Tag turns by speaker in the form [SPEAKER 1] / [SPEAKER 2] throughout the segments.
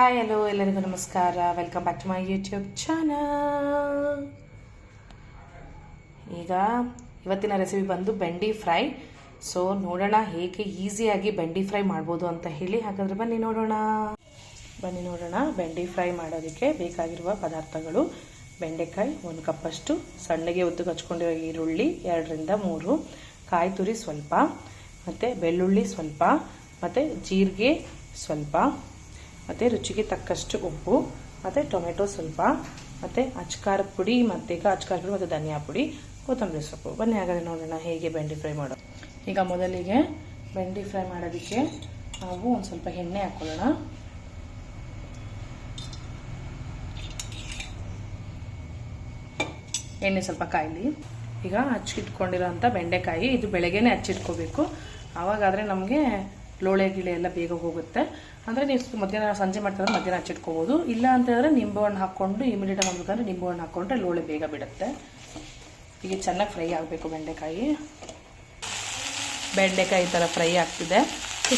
[SPEAKER 1] Hi hello ಎಲ್ಲರಿಗೂ ನಮಸ್ಕಾರ. Welcome back to my YouTube channel. ಈಗ ಇವತ್ತಿನ ರೆಸಿಪಿ ಬಂದು ಬೆಂಡಿ ಫ್ರೈ. ಸೊ ನೋಡೋಣ ಹೇಗೆ ಈಸಿಯಾಗಿ ಬೆಂಡಿ ಫ್ರೈ ಮಾಡ್ಬೋದು ಅಂತ ಹೇಳಿ. ಹಾಗಾದರೆ ಬನ್ನಿ ನೋಡೋಣ. ಬೆಂಡಿ ಫ್ರೈ ಮಾಡೋದಕ್ಕೆ ಬೇಕಾಗಿರುವ ಪದಾರ್ಥಗಳು: ಬೆಂಡೆಕಾಯಿ 1 ಕಪ್ಪಷ್ಟು, ಸಣ್ಣಗೆ ಉದ್ದಕ್ಕೆ ಹಚ್ಕೊಂಡಿರೋ ಈರುಳ್ಳಿ 2 ರಿಂದ 3, ಕಾಯಿ ತುರಿ ಸ್ವಲ್ಪ, ಮತ್ತು ಬೆಳ್ಳುಳ್ಳಿ ಸ್ವಲ್ಪ, ಮತ್ತು ಜೀರಿಗೆ ಸ್ವಲ್ಪ, ಮತ್ತು ರುಚಿಗೆ ತಕ್ಕಷ್ಟು ಉಪ್ಪು, ಮತ್ತು ಟೊಮೆಟೊ ಸ್ವಲ್ಪ, ಮತ್ತು ಅಚ್ಕಾರದ ಪುಡಿ, ಮತ್ತು ಅಚ್ಕಾರದ ಪುಡಿ ಮತ್ತು ಧನಿಯಾ ಪುಡಿ, ಕೊತ್ತಂಬರಿ ಸೊಪ್ಪು. ಬನ್ನಿ ಹಾಗಾದರೆ ನೋಡೋಣ ಹೇಗೆ ಬೆಂಡಿ ಫ್ರೈ ಮಾಡೋದು. ಈಗ ಮೊದಲಿಗೆ ಬೆಂಡಿ ಫ್ರೈ ಮಾಡೋದಕ್ಕೆ ನಾವು ಒಂದು ಸ್ವಲ್ಪ ಎಣ್ಣೆ ಹಾಕ್ಕೊಳ್ಳೋಣ. ಎಣ್ಣೆ ಸ್ವಲ್ಪ ಕಾಯಲಿ. ಈಗ ಹಚ್ಚಿಟ್ಕೊಂಡಿರೋಂಥ ಬೆಂಡೆಕಾಯಿ, ಇದು ಬೆಳಗ್ಗೆನೇ ಹಚ್ಚಿಟ್ಕೋಬೇಕು. ಆವಾಗಾದರೆ ನಮಗೆ ಲೋಳೆ ಗಿಳೆ ಎಲ್ಲ ಬೇಗ ಹೋಗುತ್ತೆ. ಅಂದರೆ ನೀವು ಮಧ್ಯಾಹ್ನ ಸಂಜೆ ಮಾಡ್ತಾರೆ ಮಧ್ಯಾಹ್ನ ಹಚ್ಚಿಟ್ಕೋಬೋದು. ಇಲ್ಲ ಅಂತ ಹೇಳಿದ್ರೆ ನಿಂಬೆಹಣ್ಣು ಹಾಕ್ಕೊಂಡು ಇಮಿಡಿಯೇಟಾಗಿ ಮಾಡ್ಬೇಕಂದ್ರೆ ನಿಂಬೆಹಣ್ಣು ಹಾಕ್ಕೊಂಡ್ರೆ ಲೋಳೆ ಬೇಗ ಬಿಡುತ್ತೆ. ಈಗ ಚೆನ್ನಾಗಿ ಫ್ರೈ ಆಗಬೇಕು ಬೆಂಡೆಕಾಯಿ ಈ ಥರ ಫ್ರೈ ಆಗ್ತಿದೆ.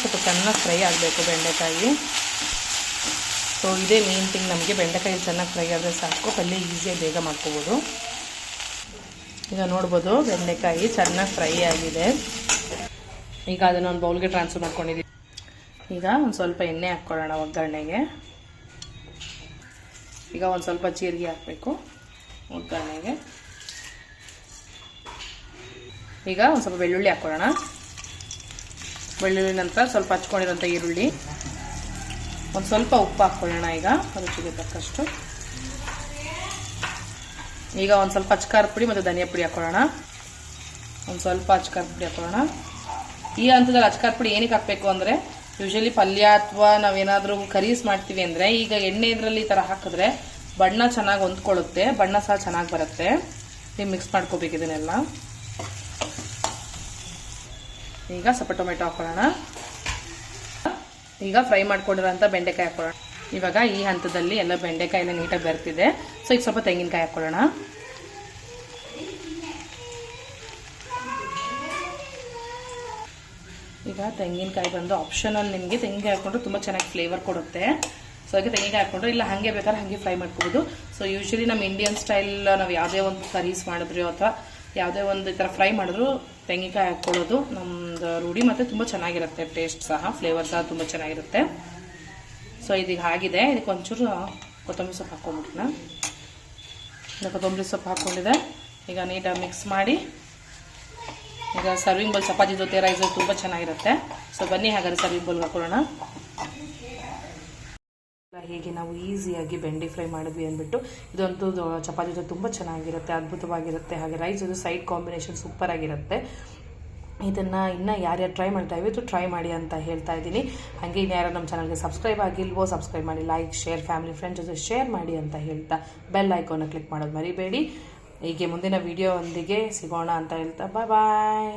[SPEAKER 1] ಸ್ವಲ್ಪ ಚೆನ್ನಾಗಿ ಫ್ರೈ ಆಗಬೇಕು ಬೆಂಡೆಕಾಯಿ. ಸೊ ಇದೇ ಮೇನ್ ಥಿಂಗ್, ನಮಗೆ ಬೆಂಡೆಕಾಯಿ ಚೆನ್ನಾಗಿ ಫ್ರೈ ಆದರೆ ಸಾಕು, ಪಲ್ಯ ಈಸಿಯಾಗಿ ಬೇಗ ಮಾಡ್ಕೋಬೋದು. ಈಗ ನೋಡ್ಬೋದು ಬೆಂಡೆಕಾಯಿ ಚೆನ್ನಾಗಿ ಫ್ರೈ ಆಗಿದೆ. ಈಗ ಅದನ್ನು ಒಂದು ಬೌಲ್ಗೆ ಟ್ರಾನ್ಸ್ಫರ್ ಮಾಡ್ಕೊಂಡಿದ್ದೀವಿ. ಈಗ ಒಂದು ಸ್ವಲ್ಪ ಎಣ್ಣೆ ಹಾಕ್ಕೊಳ್ಳೋಣ ಒಗ್ಗರಣೆಗೆ. ಈಗ ಒಂದು ಸ್ವಲ್ಪ ಜೀರಿಗೆ ಹಾಕಬೇಕು ಒಗ್ಗರಣೆಗೆ. ಈಗ ಒಂದು ಸ್ವಲ್ಪ ಬೆಳ್ಳುಳ್ಳಿ ಹಾಕ್ಕೊಳ್ಳೋಣ. ಬೆಳ್ಳುಳ್ಳಿ ನಂತರ ಸ್ವಲ್ಪ ಹಚ್ಕೊಂಡಿರೋಂಥ ಈರುಳ್ಳಿ, ಒಂದು ಸ್ವಲ್ಪ ಉಪ್ಪು ಹಾಕ್ಕೊಳ್ಳೋಣ. ಈಗ ರುಚಿಗೆ ತಕ್ಕಷ್ಟು. ಈಗ ಒಂದು ಸ್ವಲ್ಪ ಅಚ್ಕಾರದ ಪುಡಿ ಮತ್ತು ಧನಿಯಾ ಪುಡಿ ಹಾಕ್ಕೊಳ್ಳೋಣ. ಒಂದು ಸ್ವಲ್ಪ ಅಚ್ಕಾರದ ಪುಡಿ ಹಾಕ್ಕೊಳ್ಳೋಣ. ಈ ಹಂತದಲ್ಲಿ ಅಚ್ಕಾರದ ಪುಡಿ ಏನಕ್ಕೆ ಹಾಕಬೇಕು ಅಂದರೆ, ಯೂಶಲಿ ಪಲ್ಯ ಅಥವಾ ನಾವೇನಾದರೂ ಕರೀಸ್ ಮಾಡ್ತೀವಿ ಅಂದರೆ ಈಗ ಎಣ್ಣೆ ಇದರಲ್ಲಿ ಈ ಥರ ಹಾಕಿದ್ರೆ ಬಣ್ಣ ಚೆನ್ನಾಗಿ ಹೊಂದ್ಕೊಳ್ಳುತ್ತೆ, ಬಣ್ಣ ಸಹ ಚೆನ್ನಾಗಿ ಬರುತ್ತೆ. ನೀವು ಮಿಕ್ಸ್ ಮಾಡ್ಕೋಬೇಕು ಇದನ್ನೆಲ್ಲ. ಈಗ ಸ್ವಲ್ಪ ಟೊಮೆಟೊ ಹಾಕೊಳ್ಳೋಣ. ಈಗ ಫ್ರೈ ಮಾಡ್ಕೊಂಡಿರೋಂಥ ಬೆಂಡೆಕಾಯಿ ಹಾಕೊಳ್ಳೋಣ. ಇವಾಗ ಈ ಹಂತದಲ್ಲಿ ಎಲ್ಲ ಬೆಂಡೆಕಾಯಿ ಎಲ್ಲ ನೀಟಾಗಿ ಬೆರ್ತಿದೆ. ಸೊ ಈಗ ಸ್ವಲ್ಪ ತೆಂಗಿನಕಾಯಿ ಹಾಕೊಳ್ಳೋಣ. ಈಗ ತೆಂಗಿನಕಾಯಿ ಬಂದು ಆಪ್ಷನಲ್, ನಿಮಗೆ ತೆಂಗಿನಕಾಯಿ ಹಾಕ್ಕೊಂಡ್ರೆ ತುಂಬ ಚೆನ್ನಾಗಿ ಫ್ಲೇವರ್ ಕೊಡುತ್ತೆ. ಸೊ ಅದಕ್ಕೆ ತೆಂಗಿನಕಾಯಿ ಹಾಕ್ಕೊಂಡ್ರೆ, ಇಲ್ಲ ಹಾಗೆ ಬೇಕಾದ್ರೆ ಹಾಗೆ ಫ್ರೈ ಮಾಡ್ಕೋಬೋದು. ಸೊ ಯೂಶಲಿ ನಮ್ಮ ಇಂಡಿಯನ್ ಸ್ಟೈಲ್ ನಾವು ಯಾವುದೇ ಒಂದು ಕರೀಸ್ ಮಾಡಿದ್ರು ಅಥವಾ ಯಾವುದೇ ಒಂದು ಈ ಥರ ಫ್ರೈ ಮಾಡಿದ್ರು ತೆಂಗಿನಕಾಯಿ ಹಾಕ್ಕೊಳ್ಳೋದು ನಮ್ಮದು ರೂಢಿ, ಮತ್ತು ತುಂಬ ಚೆನ್ನಾಗಿರುತ್ತೆ. ಟೇಸ್ಟ್ ಸಹ, ಫ್ಲೇವರ್ ಸಹ ತುಂಬ ಚೆನ್ನಾಗಿರುತ್ತೆ. ಸೊ ಇದೀಗ ಆಗಿದೆ. ಇದಕ್ಕೆ ಒಂಚೂರು ಕೊತ್ತಂಬರಿ ಸೊಪ್ಪು ಹಾಕ್ಕೊಂಡ್ಬಿಟ್ಟಿನ. ಈಗ ಕೊತ್ತಂಬರಿ ಸೊಪ್ಪು ಹಾಕ್ಕೊಂಡಿದೆ. ಈಗ ನೀಟಾಗಿ ಮಿಕ್ಸ್ ಮಾಡಿ, ಈಗ ಸರ್ವಿಂಗ್ ಬೌಲ್ ಚಪಾತಿ ಜೊತೆ ರೈಸ್ ತುಂಬ ಚೆನ್ನಾಗಿರುತ್ತೆ. ಸೊ ಬನ್ನಿ ಹಾಗಾದ್ರೆ ಸರ್ವಿಂಗ್ ಬೌಲ್ಗೆ ಹಾಕೊಳ್ಳೋಣ. ಹೇಗೆ ನಾವು ಈಸಿಯಾಗಿ ಬೆಂಡಿ ಫ್ರೈ ಮಾಡಿದ್ವಿ ಅಂದ್ಬಿಟ್ಟು, ಇದಂತೂ ಚಪಾತಿ ಜೊತೆ ತುಂಬ ಚೆನ್ನಾಗಿರುತ್ತೆ, ಅದ್ಭುತವಾಗಿರುತ್ತೆ. ಹಾಗೆ ರೈಸ್ ಇದು ಸೈಡ್ ಕಾಂಬಿನೇಷನ್ ಸೂಪರ್ ಆಗಿರುತ್ತೆ. ಇದನ್ನು ಇನ್ನೂ ಯಾರ್ಯಾರು ಟ್ರೈ ಮಾಡ್ತಾ ಇವತ್ತು ಟ್ರೈ ಮಾಡಿ ಅಂತ ಹೇಳ್ತಾ ಇದ್ದೀನಿ. ಹಾಗೆ ಇನ್ಯಾರು ನಮ್ಮ ಚಾನಲ್ಗೆ ಸಬ್ಸ್ಕ್ರೈಬ್ ಆಗಿಲ್ವೋ ಸಬ್ಸ್ಕ್ರೈಬ್ ಮಾಡಿ, ಲೈಕ್ ಶೇರ್, ಫ್ಯಾಮಿಲಿ ಫ್ರೆಂಡ್ಸ್ ಜೊತೆ ಶೇರ್ ಮಾಡಿ ಅಂತ ಹೇಳ್ತಾ ಬೆಲ್ ಐಕಾನ್ನ ಕ್ಲಿಕ್ ಮಾಡೋದು ಮರಿಬೇಡಿ. ಹೀಗೆ ಮುಂದಿನ ವಿಡಿಯೋ ಒಂದಿಗೆ ಸಿಗೋಣ ಅಂತ ಹೇಳ್ತಾ ಬಾಯ್ ಬಾಯ್.